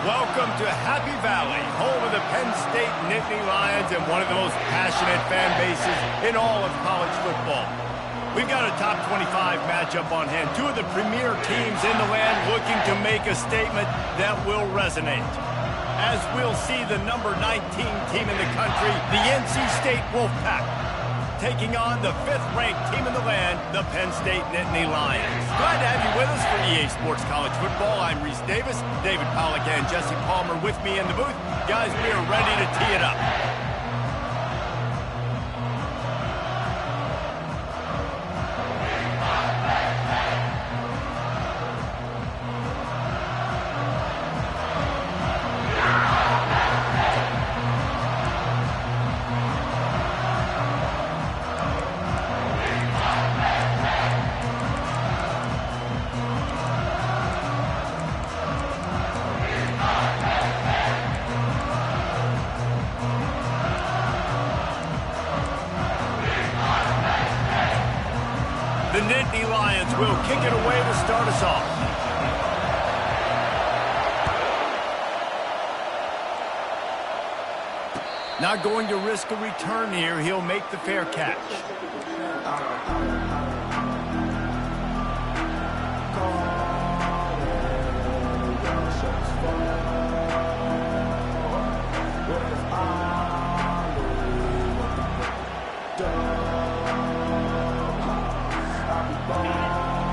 Welcome to Happy Valley, home of the Penn State Nittany Lions and one of the most passionate fan bases in all of college football. We've got a top 25 matchup on hand. Two of the premier teams in the land looking to make a statement that will resonate. As we'll see the number 19 team in the country, the NC State Wolfpack, taking on the 5th-ranked team in the land, the Penn State Nittany Lions. Glad to have you with us for EA Sports College Football. I'm Reese Davis, David Pollack and Jesse Palmer with me in the booth. Guys, we are ready to tee it up. The Nittany Lions will kick it away to start us off. Not going to risk a return here. He'll make the fair catch.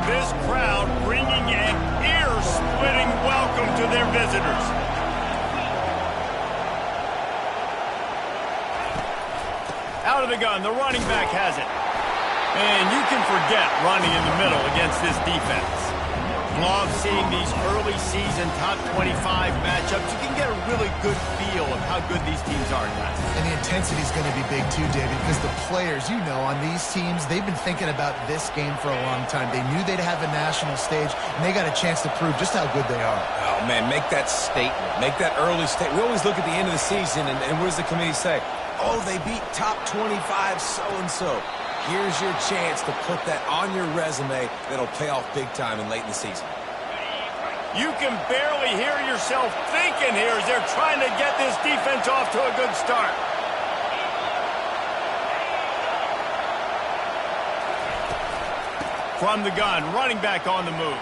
This crowd bringing an ear-splitting welcome to their visitors. Out of the gun, the running back has it. And you can forget running in the middle against this defense. Love seeing these early season top 25 matchups. You can get a really good feel of how good these teams are, guys. And the intensity is going to be big too, David, because the players, you know, on these teams, they've been thinking about this game for a long time. They knew they'd have a national stage, and they got a chance to prove just how good they are. Oh, man, make that statement. Make that early statement. We always look at the end of the season, and what does the committee say? Oh, they beat top 25 so-and-so. Here's your chance to put that on your resume that'll pay off big time and late in the season. You can barely hear yourself thinking here as they're trying to get this defense off to a good start. From the gun, running back on the move.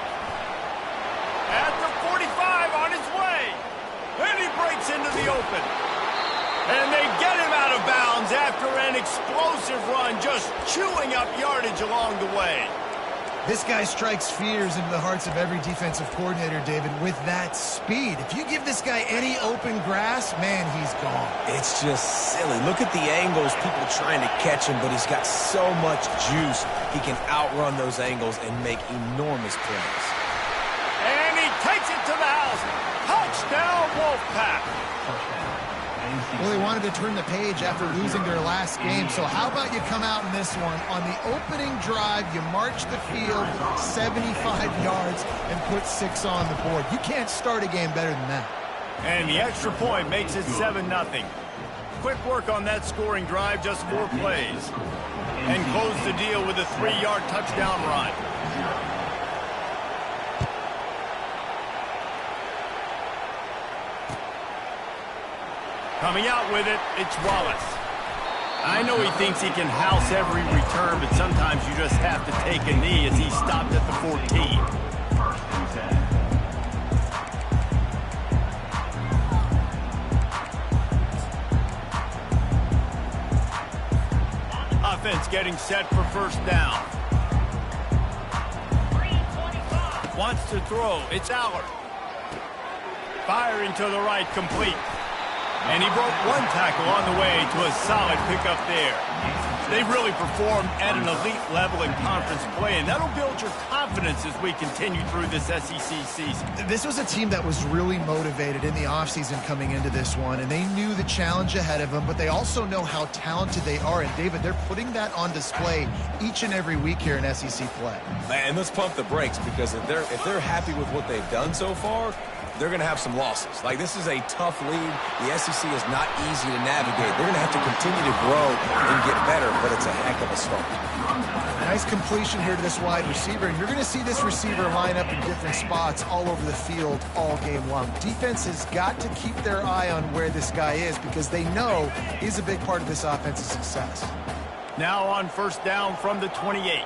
At the 45 on his way. And he breaks into the open. And they get him out of bounds after an explosive run, just chewing up yardage along the way. This guy strikes fears into the hearts of every defensive coordinator, David, with that speed. If you give this guy any open grass, man, he's gone. It's just silly. Look at the angles, people trying to catch him, but he's got so much juice. He can outrun those angles and make enormous plays. And he takes it to the house. Touchdown, Wolfpack. Well, they wanted to turn the page after losing their last game, so how about you come out in this one? On the opening drive, you march the field 75 yards and put 6 on the board. You can't start a game better than that. And the extra point makes it 7-0. Quick work on that scoring drive, just 4 plays. And close the deal with a 3-yard touchdown run. Coming out with it, it's Wallace. I know he thinks he can house every return, but sometimes you just have to take a knee as he stopped at the 14. Offense getting set for first down. Wants to throw. It's Allard. Firing to the right, complete. And he broke one tackle on the way to a solid pickup there. They really performed at an elite level in conference play, and that'll build your confidence as we continue through this SEC season. This was a team that was really motivated in the offseason coming into this one, and they knew the challenge ahead of them, but they also know how talented they are. And, David, they're putting that on display each and every week here in SEC play. Man, let's pump the brakes, because if they're happy with what they've done so far, they're going to have some losses. Like, this is a tough league. The SEC is not easy to navigate. They're going to have to continue to grow and get better, but it's a heck of a start. Nice completion here to this wide receiver. And you're going to see this receiver line up in different spots all over the field all game long. Defense has got to keep their eye on where this guy is because they know he's a big part of this offense's success. Now on first down from the 28.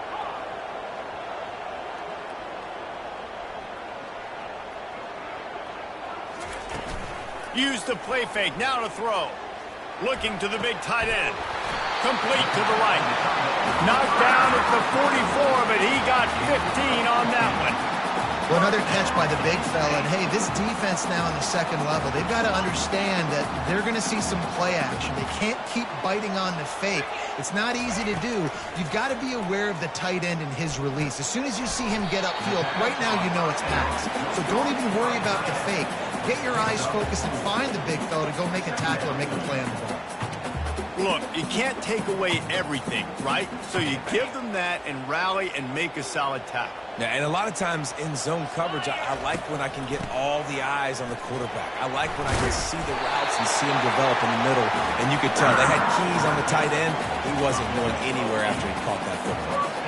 Use the play fake, now to throw. Looking to the big tight end. Complete to the right. Knocked down at the 44, but he got 15 on that one. Well, another catch by the big fella. And, hey, this defense now on the second level, they've got to understand that they're going to see some play action. They can't keep biting on the fake. It's not easy to do. You've got to be aware of the tight end and his release. As soon as you see him get upfield, right now you know it's pass. So don't even worry about the fake. Get your eyes focused and find the big fella to go make a tackle or make a play on the ball. Look, you can't take away everything, right? So you give them that and rally and make a solid tackle. Yeah, and a lot of times in zone coverage, I like when I can get all the eyes on the quarterback. I like when I can see the routes and see him develop in the middle. And you could tell they had keys on the tight end. He wasn't going anywhere after he caught that football.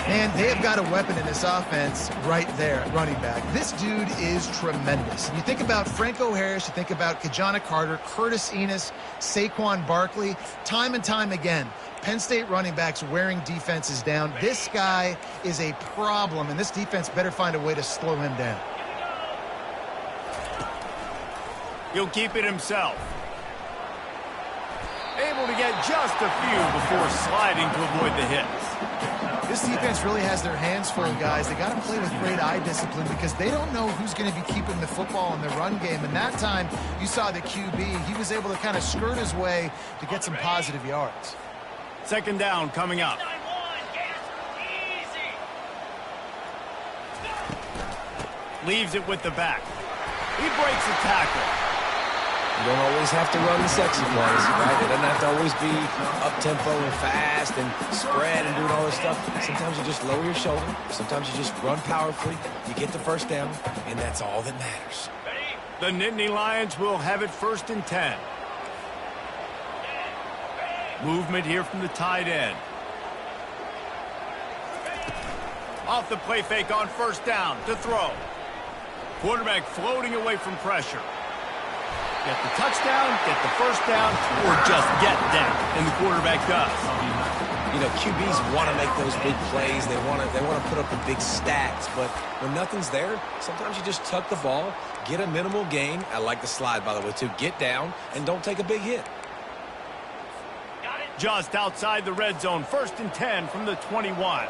Man, they have got a weapon in this offense right there at running back. This dude is tremendous. And you think about Franco Harris, you think about Kajana Carter, Curtis Enos, Saquon Barkley, time and time again, Penn State running backs wearing defenses down. This guy is a problem, and this defense better find a way to slow him down. He'll keep it himself. Able to get just a few before sliding to avoid the hits. This defense really has their hands full, guys. They got to play with great eye discipline because they don't know who's going to be keeping the football in the run game. And that time, you saw the QB. He was able to kind of skirt his way to get some positive yards. Second down coming up. Leaves it with the back. He breaks a tackle. You don't always have to run the sexy plays, right? It doesn't have to always be up-tempo and fast and spread and doing all this stuff. Sometimes you just lower your shoulder. Sometimes you just run powerfully. You get the first down, and that's all that matters. The Nittany Lions will have it 1st and 10. Movement here from the tight end. Off the play fake on first down to throw. Quarterback floating away from pressure. Get the touchdown, get the first down, or just get down, and the quarterback does. You know, QBs want to make those big plays. They want to put up the big stats, but when nothing's there, sometimes you just tuck the ball, get a minimal gain. I like the slide, by the way, too. Get down and don't take a big hit. Just outside the red zone, 1st and 10 from the 21.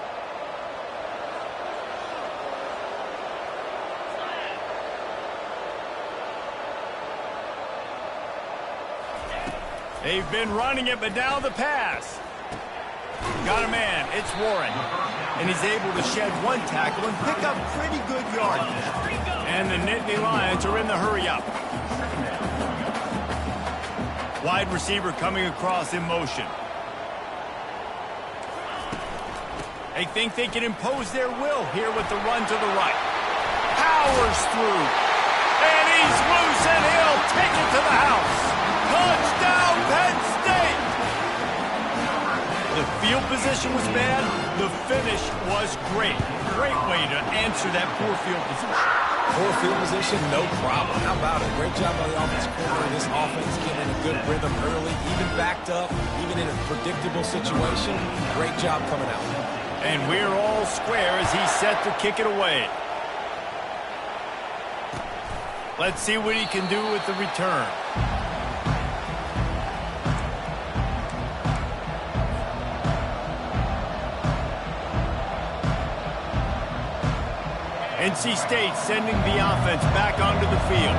They've been running it, but now the pass. Got a man. It's Warren. And he's able to shed one tackle and pick up pretty good yardage. And the Nittany Lions are in the hurry-up. Wide receiver coming across in motion. They think they can impose their will here with the run to the right. Powers through. And he's loose, and he'll take it to the house. Touchdown, Penn State! The field position was bad. The finish was great. Great way to answer that poor field position. Poor field position, no problem. How about it? Great job by the offensive coordinator. This offense getting in a good rhythm early, even backed up, even in a predictable situation. Great job coming out. And we're all square as he's set to kick it away. Let's see what he can do with the return. NC State sending the offense back onto the field.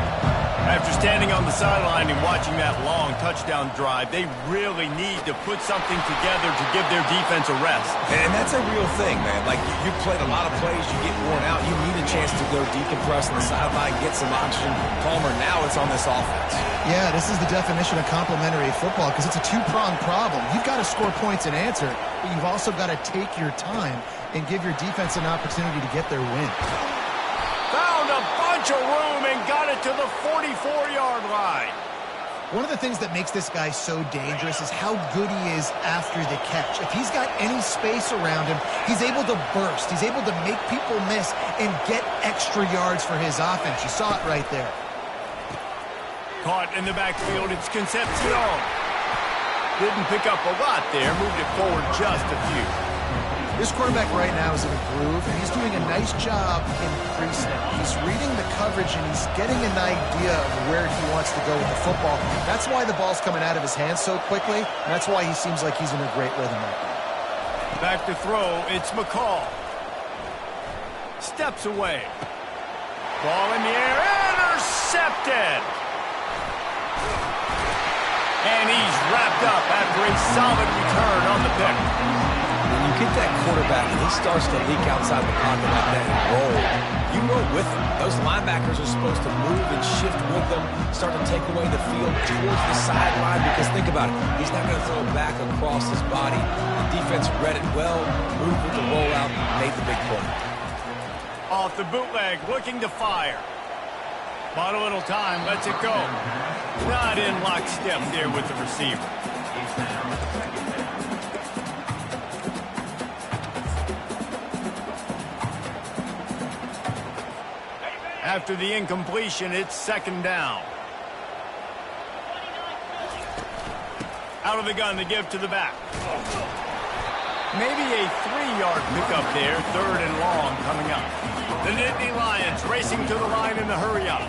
After standing on the sideline and watching that long touchdown drive, they really need to put something together to give their defense a rest. And that's a real thing, man. Like, you played a lot of plays, you get worn out, you need a chance to go decompress on the sideline, get some oxygen. Palmer, now it's on this offense. Yeah, this is the definition of complementary football because it's a two-pronged problem. You've got to score points and answer, but you've also got to take your time and give your defense an opportunity to get their win. Found a bunch of room and got it to the 44-yard line. One of the things that makes this guy so dangerous is how good he is after the catch. If he's got any space around him, he's able to burst. He's able to make people miss and get extra yards for his offense. You saw it right there. Caught in the backfield, it's Concepcion. Didn't pick up a lot there, moved it forward just a few. This quarterback right now is in a groove, and he's doing a nice job in pre-snap. He's reading the coverage, and he's getting an idea of where he wants to go with the football. That's why the ball's coming out of his hands so quickly, and that's why he seems like he's in a great rhythm right now. Back to throw, it's McCall. Steps away. Ball in the air, intercepted! And he's wrapped up after a solid return on the pick. When you get that quarterback and he starts to leak outside the pocket like that and roll, you roll with him. Those linebackers are supposed to move and shift with them, start to take away the field towards the sideline, because think about it, he's not going to throw it back across his body. The defense read it well, moved with the rollout, made the big play. Off the bootleg, looking to fire. Bought a little time, lets it go. Not in lockstep there with the receiver. After the incompletion, it's second down. Out of the gun, the give to the back. Maybe a 3-yard pickup there, third and long coming up. The Nittany Lions racing to the line in the hurry-up.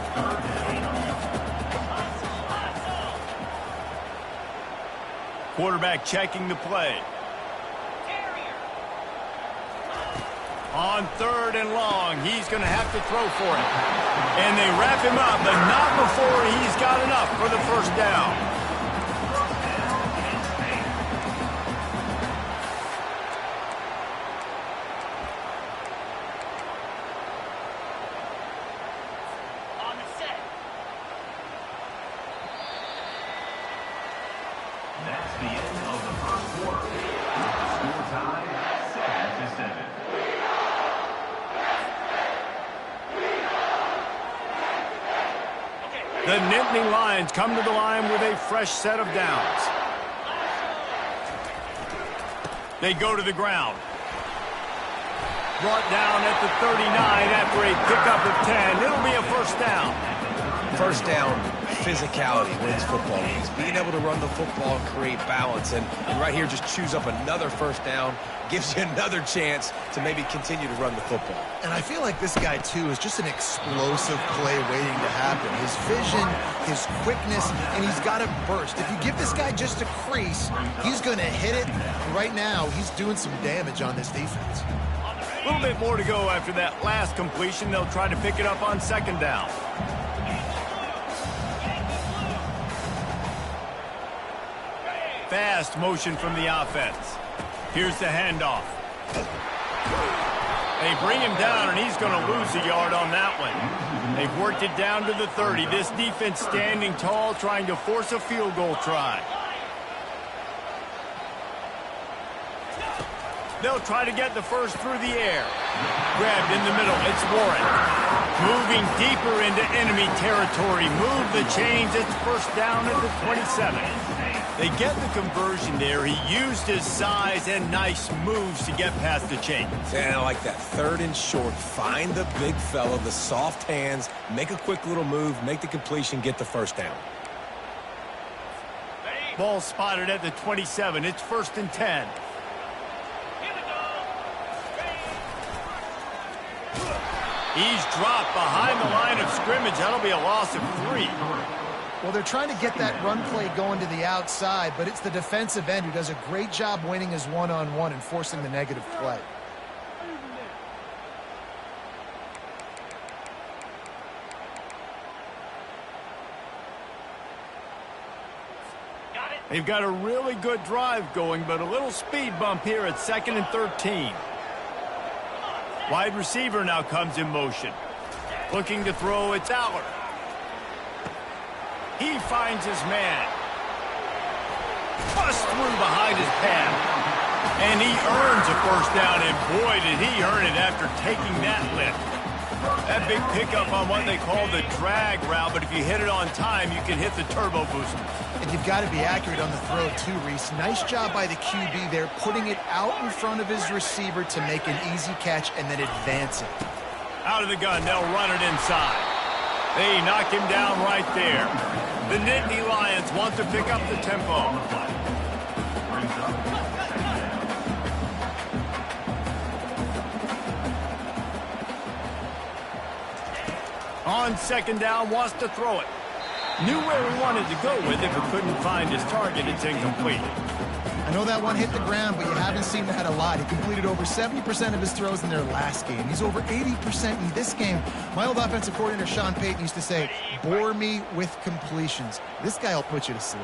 Quarterback checking the play. On third and long, he's going to have to throw for it. And they wrap him up, but not before he's got enough for the first down. That's the end of the first quarter. Score time, 7-7. The Nittany Lions come to the line with a fresh set of downs. They go to the ground. Brought down at the 39 after a pickup of 10. It'll be a first down. First down, physicality wins football games. Being able to run the football and create balance. And right here, just choose up another first down. Gives you another chance to maybe continue to run the football. And I feel like this guy, too, is just an explosive play waiting to happen. His vision, his quickness, and he's got a burst. If you give this guy just a crease, he's going to hit it. And right now, he's doing some damage on this defense. A little bit more to go after that last completion. They'll try to pick it up on second down. Fast motion from the offense. Here's the handoff. They bring him down, and he's going to lose a yard on that one. They've worked it down to the 30. This defense standing tall, trying to force a field goal try. They'll try to get the first through the air. Grabbed in the middle. It's Warren. Moving deeper into enemy territory. Move the chains. It's first down at the 27. They get the conversion there. He used his size and nice moves to get past the chains. And I like that. Third and short. Find the big fella, the soft hands, make a quick little move, make the completion, get the first down. Ball spotted at the 27. It's first and 10. He's dropped behind the line of scrimmage. That'll be a loss of 3. Well, they're trying to get that run play going to the outside, but it's the defensive end who does a great job winning his one-on-one and forcing the negative play. They've got a really good drive going, but a little speed bump here at 2nd and 13. Wide receiver now comes in motion. Looking to throw, it's Aller. He finds his man. Bust through behind his pad. And he earns a first down, and boy, did he earn it after taking that lift. That big pickup on what they call the drag route, but if you hit it on time, you can hit the turbo booster. And you've got to be accurate on the throw too, Reese. Nice job by the QB there, putting it out in front of his receiver to make an easy catch and then advance it. Out of the gun, they'll run it inside. They knock him down right there. The Nittany Lions want to pick up the tempo. On second down, wants to throw it. Knew where he wanted to go with it, but couldn't find his target. It's incomplete. I know that one hit the ground, but you haven't seen that a lot. He completed over 70% of his throws in their last game. He's over 80% in this game. My old offensive coordinator, Sean Payton, used to say, bore me with completions. This guy will put you to sleep.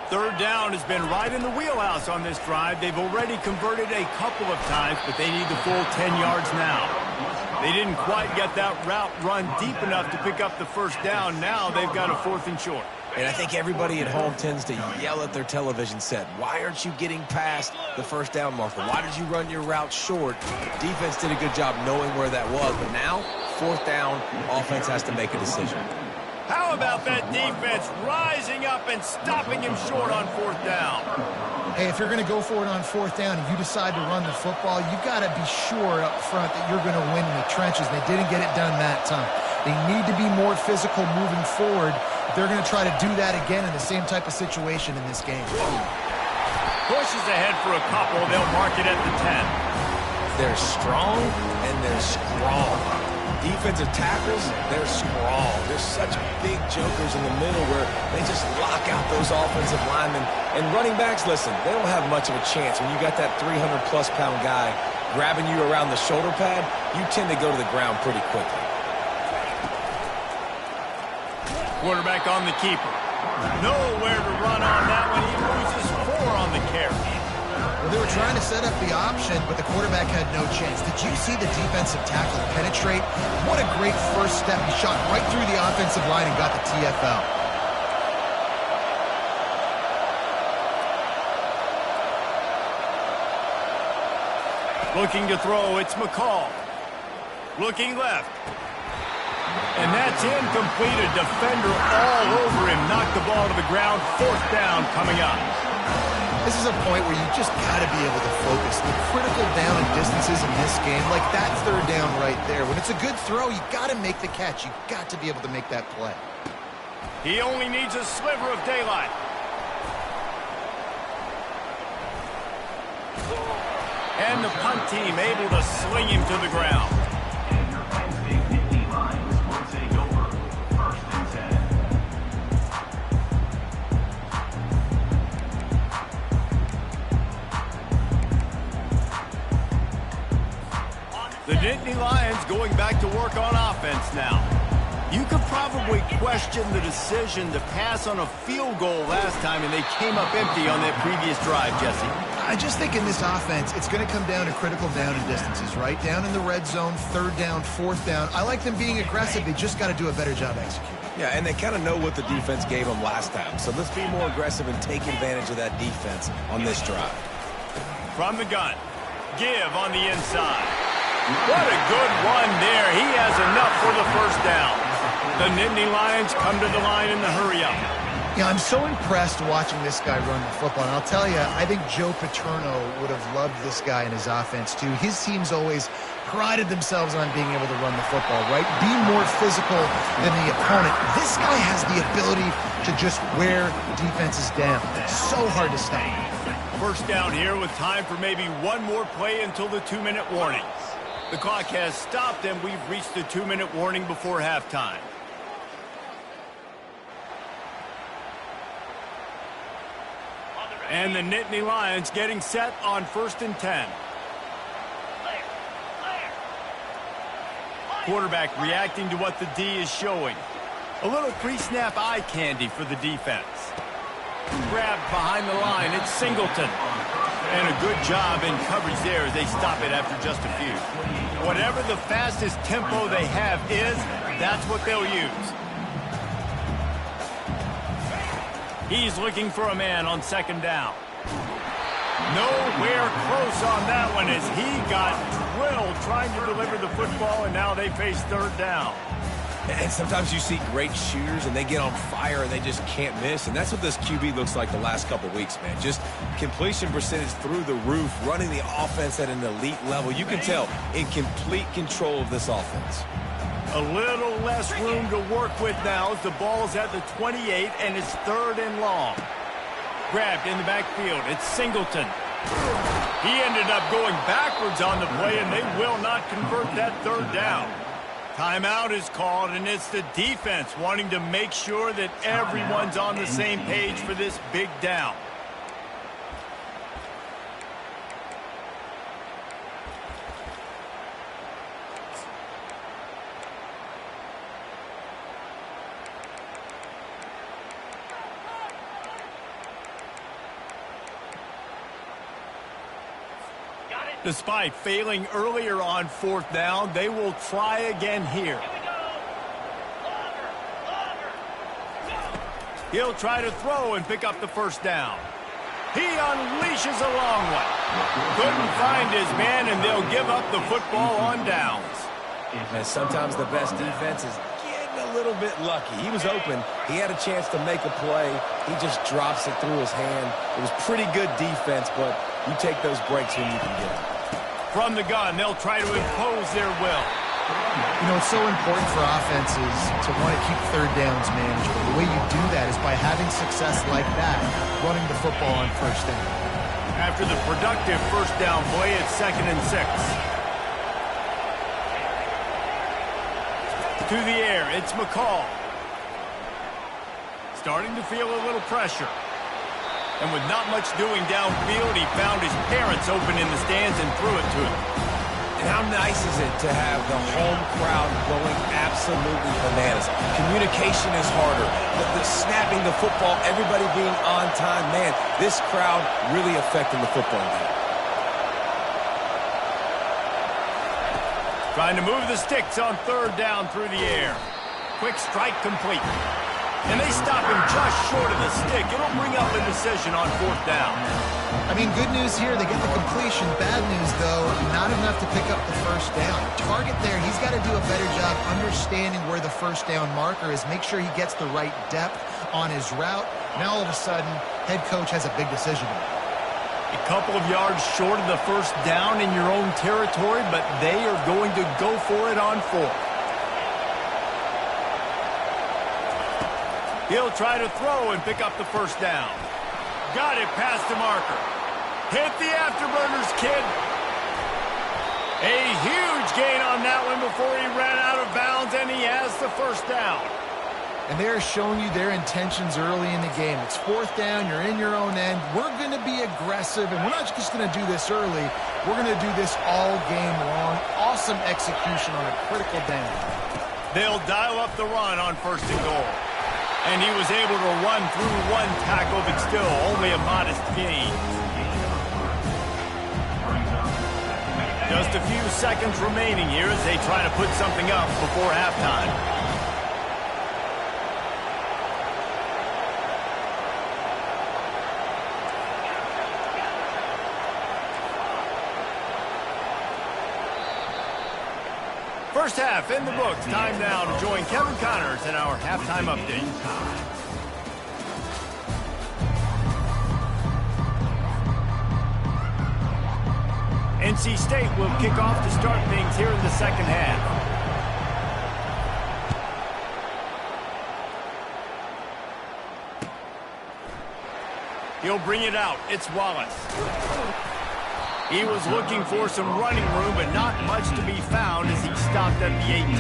Third down has been right in the wheelhouse on this drive. They've already converted a couple of times, but they need the full 10 yards now. They didn't quite get that route run deep enough to pick up the first down. Now they've got a 4th and short. And I think everybody at home tends to yell at their television set. Why aren't you getting past the first down marker? Why did you run your route short? Defense did a good job knowing where that was, but now, 4th down, offense has to make a decision. How about that defense rising up and stopping him short on 4th down? Hey, if you're going to go for it on 4th down and you decide to run the football, you've got to be sure up front that you're going to win in the trenches. They didn't get it done that time. They need to be more physical moving forward. They're going to try to do that again in the same type of situation in this game. Pushes ahead for a couple. They'll mark it at the 10. They're strong and they're strong. Defensive tackles, they're strong. There's such big jokers in the middle where they just lock out those offensive linemen. And running backs, listen, they don't have much of a chance. When you got that 300-plus pound guy grabbing you around the shoulder pad, you tend to go to the ground pretty quickly. Quarterback on the keeper. Nowhere to run on that one. He loses 4 on the carry. Well, they were trying to set up the option, but the quarterback had no chance. Did you see the defensive tackle penetrate? What a great first step. He shot right through the offensive line and got the TFL. Looking to throw, it's McCall. Looking left. And that's incomplete. A defender all over him. Knocked the ball to the ground. 4th down coming up. This is a point where you just got to be able to focus. The critical down and distances in this game, like that 3rd down right there. When it's a good throw, you got to make the catch. You got to be able to make that play. He only needs a sliver of daylight. And the punt team able to sling him to the ground. The Nittany Lions going back to work on offense now. You could probably question the decision to pass on a field goal last time, and they came up empty on that previous drive, Jesse. I just think in this offense, it's going to come down to critical down and distances, right? Down in the red zone, 3rd down, 4th down. I like them being aggressive. They just got to do a better job executing. Yeah, and they kind of know what the defense gave them last time. So let's be more aggressive and take advantage of that defense on this drive. From the gun, give on the inside. What a good run there. He has enough for the 1st down. The Nittany Lions come to the line in the hurry-up. Yeah, I'm so impressed watching this guy run the football. And I'll tell you, I think Joe Paterno would have loved this guy in his offense, too. His teams always prided themselves on being able to run the football, right? Be more physical than the opponent. This guy has the ability to just wear defenses down. It's so hard to stop. 1st down here with time for maybe one more play until the 2-minute warning. The clock has stopped, and we've reached the 2-minute warning before halftime. And the Nittany Lions getting set on 1st and 10. Quarterback reacting to what the D is showing. A little pre-snap eye candy for the defense. Grabbed behind the line, it's Singleton. And a good job in coverage there as they stop it after just a few. Whatever the fastest tempo they have is, that's what they'll use. He's looking for a man on 2nd down. Nowhere close on that one as he got drilled trying trying to deliver the football, and now they face third down. And sometimes you see great shooters, and they get on fire, and they just can't miss. And that's what this QB looks like the last couple of weeks, man. Just completion percentage through the roof, running the offense at an elite level. You can tell in complete control of this offense. A little less room to work with now as the ball's at the 28, and it's third and long. Grabbed in the backfield. It's Singleton. He ended up going backwards on the play, and they will not convert that third down. Timeout is called, and it's the defense wanting to make sure that everyone's on the same page for this big down. Despite failing earlier on fourth down, they will try again here. He'll try to throw and pick up the first down. He unleashes a long one. Couldn't find his man, and they'll give up the football on downs. And sometimes the best defense is getting a little bit lucky. He was open. He had a chance to make a play. He just drops it through his hand. It was pretty good defense, but you take those breaks when you can get them. From the gun, they'll try to impose their will. You know, it's so important for offenses to want to keep third downs manageable. The way you do that is by having success like that, running the football on first down. After the productive first down play, it's 2nd and 6. To the air, it's McCall. Starting to feel a little pressure. And with not much doing downfield, he found his parents open in the stands and threw it to him. And how nice is it to have the home crowd going absolutely bananas? Communication is harder. The snapping the football, everybody being on time. Man, this crowd really affecting the football game. Trying to move the sticks on third down through the air. Quick strike complete. And they stop him just short of the stick. It'll bring up a decision on fourth down. I mean, good news here, they get the completion. Bad news, though, not enough to pick up the first down. Target there, he's got to do a better job understanding where the first down marker is, make sure he gets the right depth on his route. Now, all of a sudden, head coach has a big decision to make. A couple of yards short of the first down in your own territory, but they are going to go for it on fourth. He'll try to throw and pick up the first down. Got it past the marker. Hit the afterburners, kid. A huge gain on that one before he ran out of bounds, and he has the first down. And they're showing you their intentions early in the game. It's fourth down, you're in your own end. We're going to be aggressive, and we're not just going to do this early. We're going to do this all game long. Awesome execution on a critical down. They'll dial up the run on first and goal. And he was able to run through one tackle, but still only a modest gain. Just a few seconds remaining here as they try to put something up before halftime. First half in the books. Time now to join Kevin Connors in our halftime update. NC State will kick off to start things here in the second half. He'll bring it out. It's Wallace. He was looking for some running room, but not much to be found as he stopped at the 18.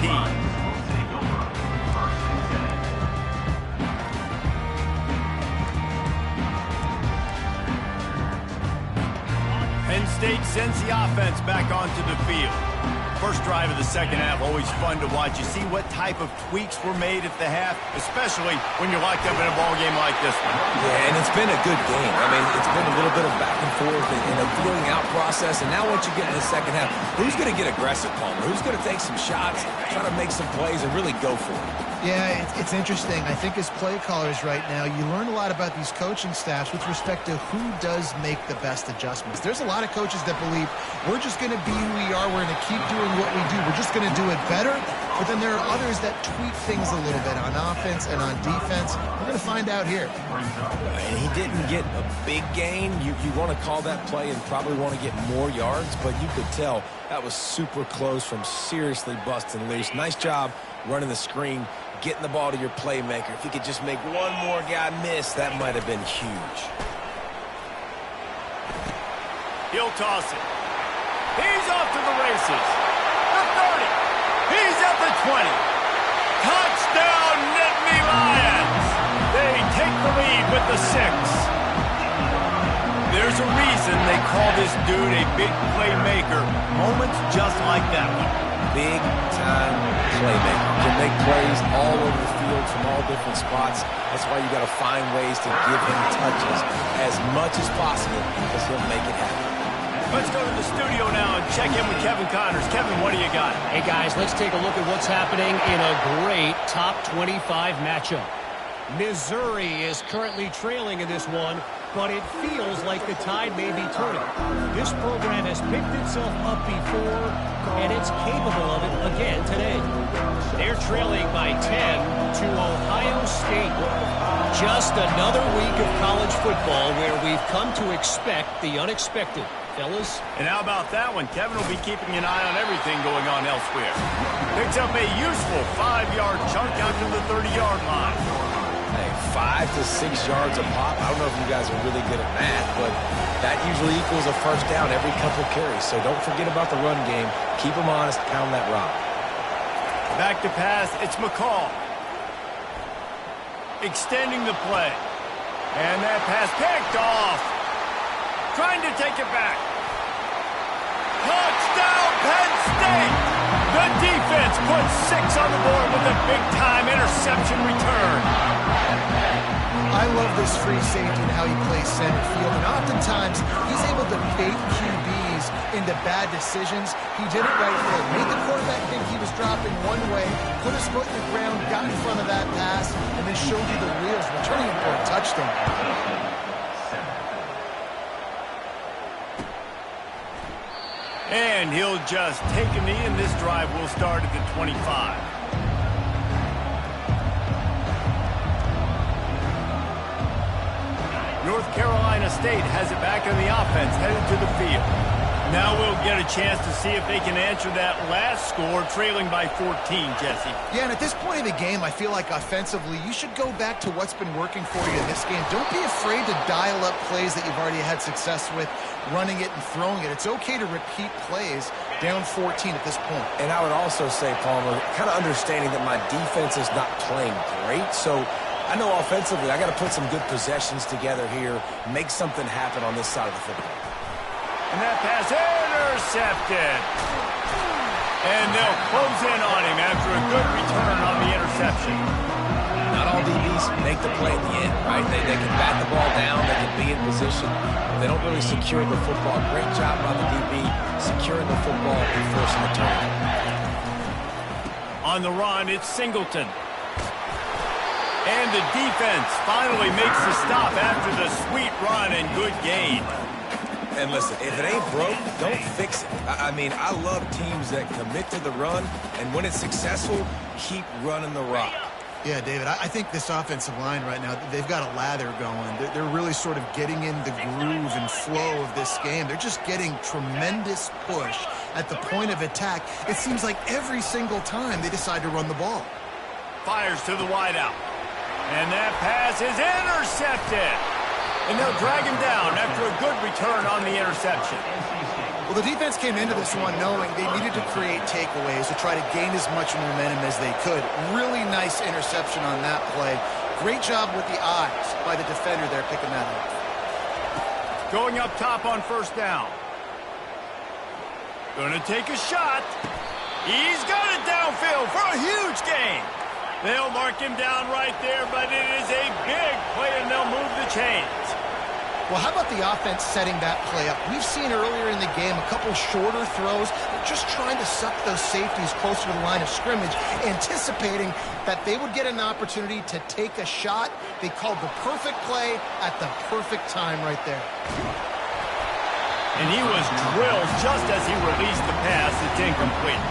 Penn State sends the offense back onto the field. First drive of the second half, always fun to watch. You see what type of tweaks were made at the half, especially when you're locked up in a ball game like this one. Yeah, and it's been a good game. I mean, it's been a little bit of back and forth and a feeling out process. And now once you get in the second half, who's going to get aggressive, Palmer? Who's going to take some shots, try to make some plays, and really go for it? Yeah, it's interesting. I think as play callers right now, you learn a lot about these coaching staffs with respect to who does make the best adjustments. There's a lot of coaches coaches that believe we're just going to be who we are. We're going to keep doing what we do. We're just going to do it better. But then there are others that tweak things a little bit on offense and on defense. We're going to find out here. And he didn't get a big gain. You want to call that play and probably want to get more yards, but you could tell that was super close from seriously busting loose. Nice job running the screen, getting the ball to your playmaker. If you could just make one more guy miss, that might have been huge. He'll toss it. He's off to the races. The 30. He's at the 20. Touchdown, Nittany Lions. They take the lead with the 6. There's a reason they call this dude a big playmaker. Moments just like that one. Big-time playmaker. Can make plays all over the field from all different spots. That's why you got to find ways to give him touches as much as possible because he'll make it happen. Let's go to the studio now and check in with Kevin Connors. Kevin, what do you got? Hey, guys, let's take a look at what's happening in a great top 25 matchup. Missouri is currently trailing in this one, but it feels like the tide may be turning. This program has picked itself up before, and it's capable of it again today. They're trailing by 10 to Ohio State. Just another week of college football where we've come to expect the unexpected. Fellas? And how about that one? Kevin will be keeping an eye on everything going on elsewhere. Picks up a useful 5-yard chunk out to the 30-yard line. Hey, 5 to 6 yards a pop. I don't know if you guys are really good at math, but that usually equals a first down every couple carries. So don't forget about the run game. Keep them honest, pound that rock. Back to pass, it's McCall. Extending the play. And that pass picked off. Trying to take it back. Touchdown, Penn State! The defense puts 6 on the board with a big-time interception return. I love this free safety and how he plays center field. And oftentimes, he's able to bait QBs into bad decisions. He did it right there. Made the quarterback think he was dropping one way, put his foot in the ground, got in front of that pass, and then showed you the wheels, returning it for a touchdown. And he'll just take a knee, and this drive will start at the 25. North Carolina State has it back on the offense, headed to the field. Now we'll get a chance to see if they can answer that last score, trailing by 14, Jesse. Yeah, and at this point in the game, I feel like offensively, you should go back to what's been working for you in this game. Don't be afraid to dial up plays that you've already had success with, running it and throwing it. It's okay to repeat plays down 14 at this point. And I would also say, Palmer, kind of understanding that my defense is not playing great, so I know offensively I got to put some good possessions together here, make something happen on this side of the football. And that pass intercepted. And they'll close in on him after a good return on the interception. Not all DBs make the play at the end, right? They can bat the ball down, they can be in position. They don't really secure the football. Great job by the DB securing the football and forcing the turnover. On the run, it's Singleton. And the defense finally makes the stop after the sweet run and good gain. And listen, if it ain't broke, don't fix it. I mean, I love teams that commit to the run, and when it's successful, keep running the rock. Yeah, David, I think this offensive line right now, they've got a lather going. They're really sort of getting in the groove and flow of this game. They're just getting tremendous push at the point of attack. It seems like every single time they decide to run the ball. Fires to the wideout. And that pass is intercepted. And they'll drag him down after a good return on the interception. Well, the defense came into this one knowing they needed to create takeaways to try to gain as much momentum as they could. Really nice interception on that play. Great job with the eyes by the defender there picking that up. Going up top on first down. Gonna take a shot. He's got it downfield for a huge gain. They'll mark him down right there, but it is a big play, and they'll move the chains. Well, how about the offense setting that play up? We've seen earlier in the game a couple shorter throws. They're just trying to suck those safeties closer to the line of scrimmage, anticipating that they would get an opportunity to take a shot. They called the perfect play at the perfect time right there. And he was drilled just as he released the pass. It's incomplete.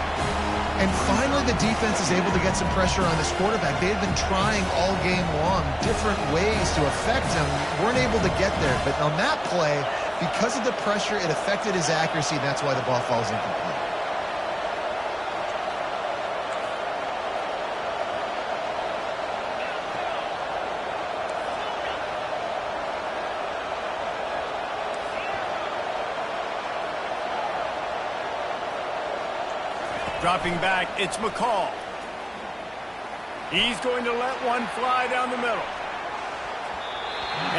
And finally, the defense is able to get some pressure on this quarterback. They had been trying all game long different ways to affect him. Weren't able to get there. But on that play, because of the pressure, it affected his accuracy, and that's why the ball falls incomplete. Dropping back, it's McCall. He's going to let one fly down the middle.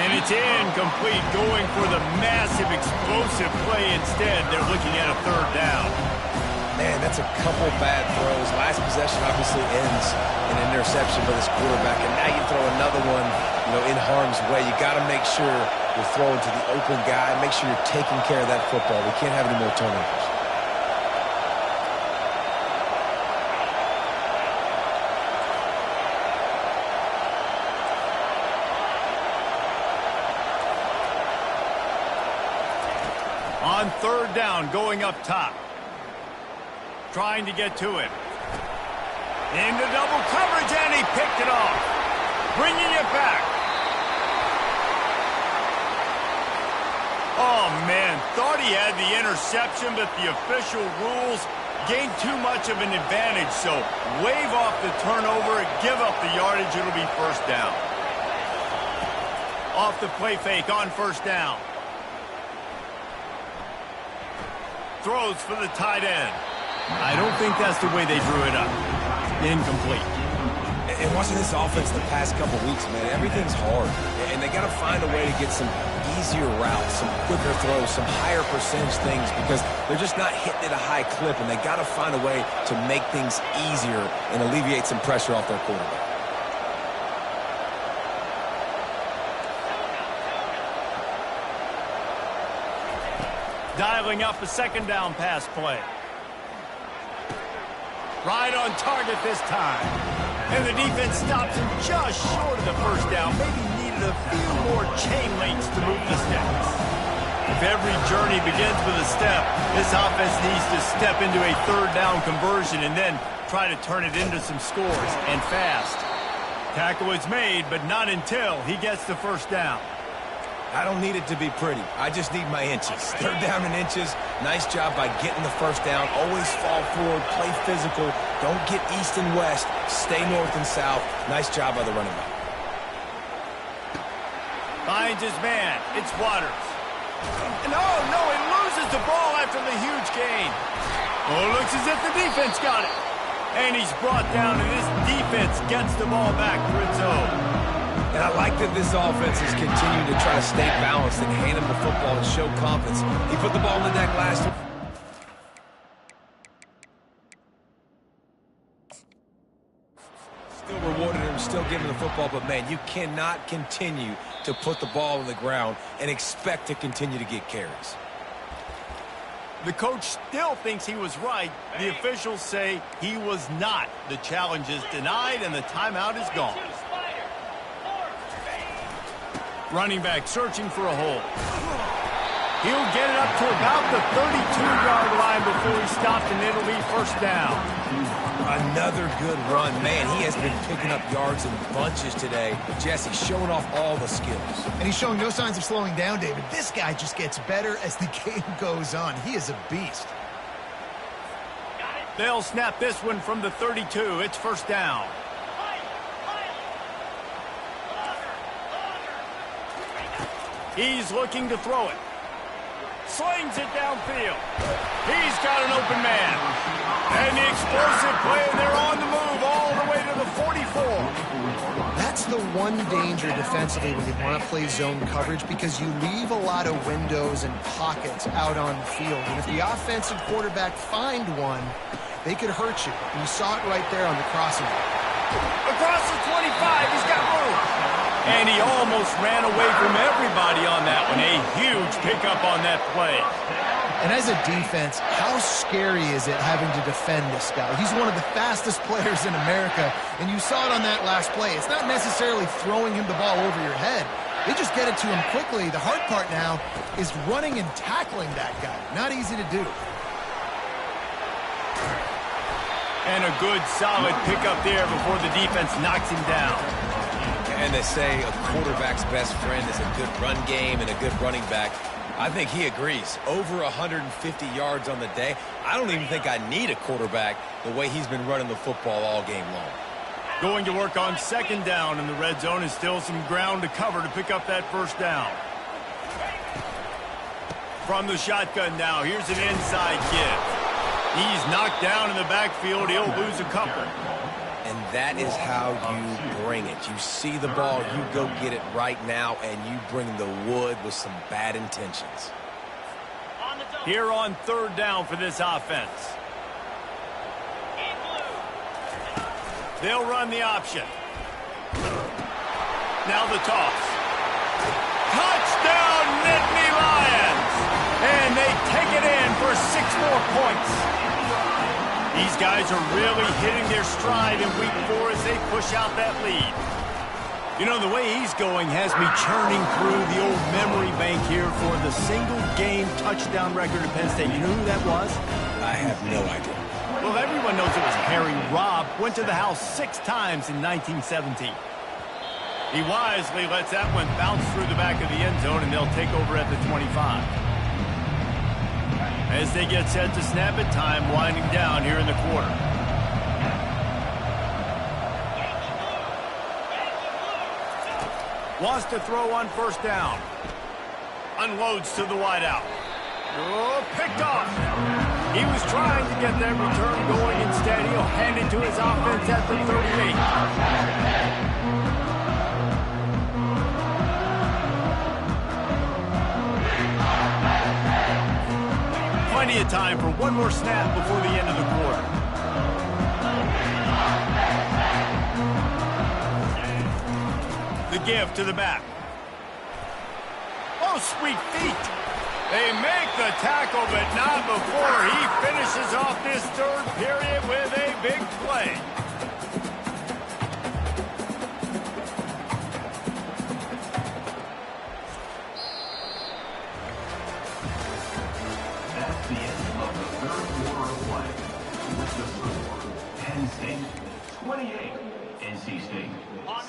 And it's incomplete, going for the massive explosive play instead. They're looking at a third down. Man, that's a couple bad throws. Last possession obviously ends in an interception for this quarterback, and now you throw another one, in harm's way. You got to make sure you're throwing to the open guy. Make sure you're taking care of that football. We can't have any more turnovers. On third down, going up top. Trying to get to him. Into double coverage, and he picked it off. Bringing it back. Oh, man. Thought he had the interception, but the official rules gained too much of an advantage. So wave off the turnover, give up the yardage. It'll be first down. Off the play fake on first down. Throws for the tight end. I don't think that's the way they drew it up. Incomplete. And watching this offense the past couple weeks, man, everything's hard. And they got to find a way to get some easier routes, some quicker throws, some higher percentage things, because they're just not hitting at a high clip, and they got to find a way to make things easier and alleviate some pressure off their quarterback. Dialing up a second down pass play. Right on target this time. And the defense stops him just short of the first down. Maybe needed a few more chain links to move the sticks. If every journey begins with a step, this offense needs to step into a third down conversion and then try to turn it into some scores, and fast. Tackle is made, but not until he gets the first down. I don't need it to be pretty. I just need my inches. Third down in inches. Nice job by getting the first down. Always fall forward, play physical. Don't get east and west. Stay north and south. Nice job by the running back. Finds his man. It's Waters. And oh, no, he loses the ball after the huge gain. Oh, looks as if the defense got it. And he's brought down, and this defense gets the ball back for its own. And I like that this offense is continuing to try to stay balanced and hand him the football and show confidence. He put the ball in the deck last week. Still rewarded him, still giving the football, but man, you cannot continue to put the ball on the ground and expect to continue to get carries. The coach still thinks he was right. The officials say he was not. The challenge is denied, and the timeout is gone. Running back searching for a hole. He'll get it up to about the 32-yard line before he stopped, and it'll be first down. Another good run. Man, he has been picking up yards in bunches today. Jesse showing off all the skills. And he's showing no signs of slowing down, David. This guy just gets better as the game goes on. He is a beast. They'll snap this one from the 32. It's first down. He's looking to throw it. Slings it downfield. He's got an open man. And the explosive play, and they're on the move all the way to the 44. That's the one danger defensively when you want to play zone coverage, because you leave a lot of windows and pockets out on the field. And if the offensive quarterback find one, they could hurt you. And you saw it right there on the crossing. Across the 25, he's got room. And he almost ran away from everybody on that one. A huge pickup on that play. And as a defense, how scary is it having to defend this guy? He's one of the fastest players in America, and you saw it on that last play. It's not necessarily throwing him the ball over your head. They just get it to him quickly. The hard part now is running and tackling that guy. Not easy to do. And a good, solid pickup there before the defense knocks him down. And they say a quarterback's best friend is a good run game and a good running back. I think he agrees. Over 150 yards on the day. I don't even think I need a quarterback the way he's been running the football all game long. Going to work on second down, and the red zone is still some ground to cover to pick up that first down. From the shotgun now, here's an inside give. He's knocked down in the backfield. He'll lose a couple. And that is how you bring it. You see the ball, you go get it right now, and you bring the wood with some bad intentions. Here on third down for this offense. They'll run the option. Now the toss. Touchdown, Nittany Lions! And they take it in for 6 more points. These guys are really hitting their stride in week 4 as they push out that lead. You know, the way he's going has me churning through the old memory bank here for the single-game touchdown record at Penn State. You know who that was? I have no idea. Well, everyone knows it was Harry Robb. Went to the house 6 times in 1917. He wisely lets that one bounce through the back of the end zone, and they'll take over at the 25. As they get set to snap it, time winding down here in the quarter. Wants to throw on first down. Unloads to the wideout. Oh, picked off. He was trying to get that return going. Instead, he'll hand it to his offense at the 38. Plenty of time for one more snap before the end of the quarter. The give to the back. Oh, sweet feet. They make the tackle, but not before he finishes off this third period with a big play. That's the end of the third quarter of play. With the score, Penn State 28, NC State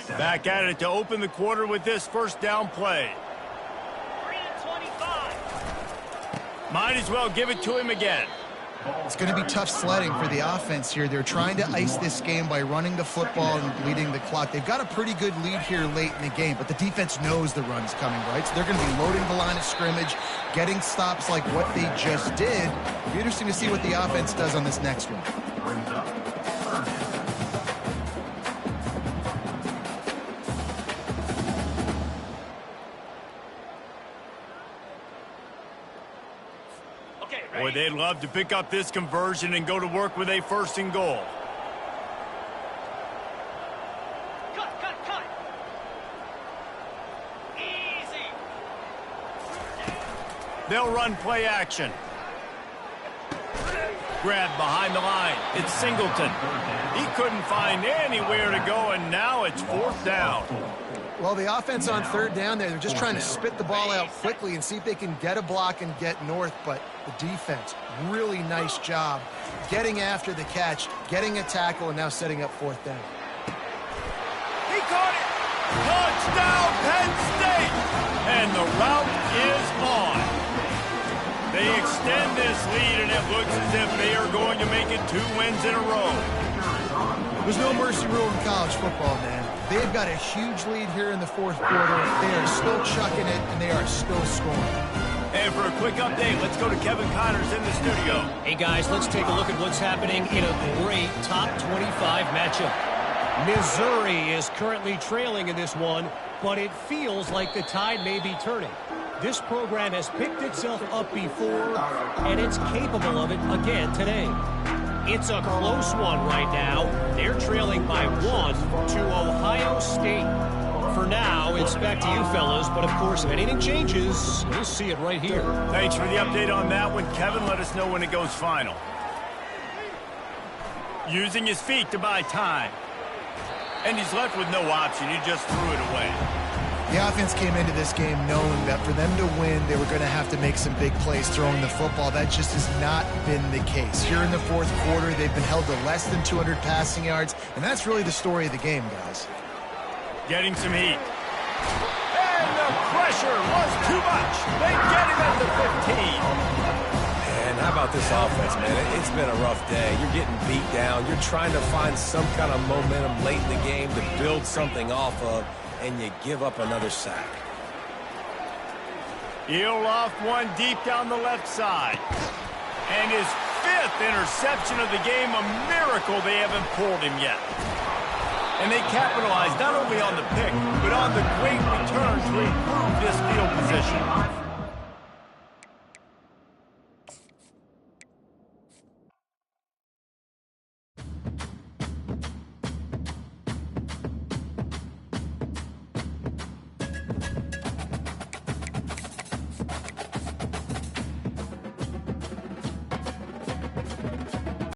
7. Back at it to open the quarter with this first down play. Might as well give it to him again. It's going to be tough sledding for the offense here. They're trying to ice this game by running the football and bleeding the clock. They've got a pretty good lead here late in the game, but the defense knows the run's coming, right? So they're going to be loading the line of scrimmage, getting stops like what they just did. It'll be interesting to see what the offense does on this next one. Brings up third down. Boy, they'd love to pick up this conversion and go to work with a first and goal. Cut. Easy. They'll run play action. Grab behind the line. It's Singleton. He couldn't find anywhere to go, and now it's fourth down. Well, the offense on third down there, they're just trying to spit the ball out quickly and see if they can get a block and get north, but the defense, really nice job getting after the catch, getting a tackle, and now setting up fourth down. He caught it! Touchdown, Penn State! And the route is on. They extend this lead, and it looks as if they are going to make it 2 wins in a row. There's no mercy rule in college football, man. They've got a huge lead here in the fourth quarter. They are still chucking it, and they are still scoring. And for a quick update, let's go to Kevin Connors in the studio. Hey, guys, let's take a look at what's happening in a great top 25 matchup. Missouri is currently trailing in this one, but it feels like the tide may be turning. This program has picked itself up before, and it's capable of it again today. It's a close one right now. They're trailing by 1 to Ohio State. For now, it's back to you, fellas. But, of course, if anything changes, you'll see it right here. Thanks for the update on that one, Kevin. Let us know when it goes final. Using his feet to buy time. And he's left with no option. He just threw it away. The offense came into this game knowing that for them to win, they were going to have to make some big plays throwing the football. That just has not been the case. Here in the fourth quarter, they've been held to less than 200 passing yards, and that's really the story of the game, guys. Getting some heat. And the pressure was too much. They get him at the 15. And how about this offense, man? It's been a rough day. You're getting beat down. You're trying to find some kind of momentum late in the game to build something off of, and you give up another sack. He'll loft one deep down the left side. And his 5th interception of the game, a miracle they haven't pulled him yet. And they capitalized not only on the pick, but on the great return to improve this field position.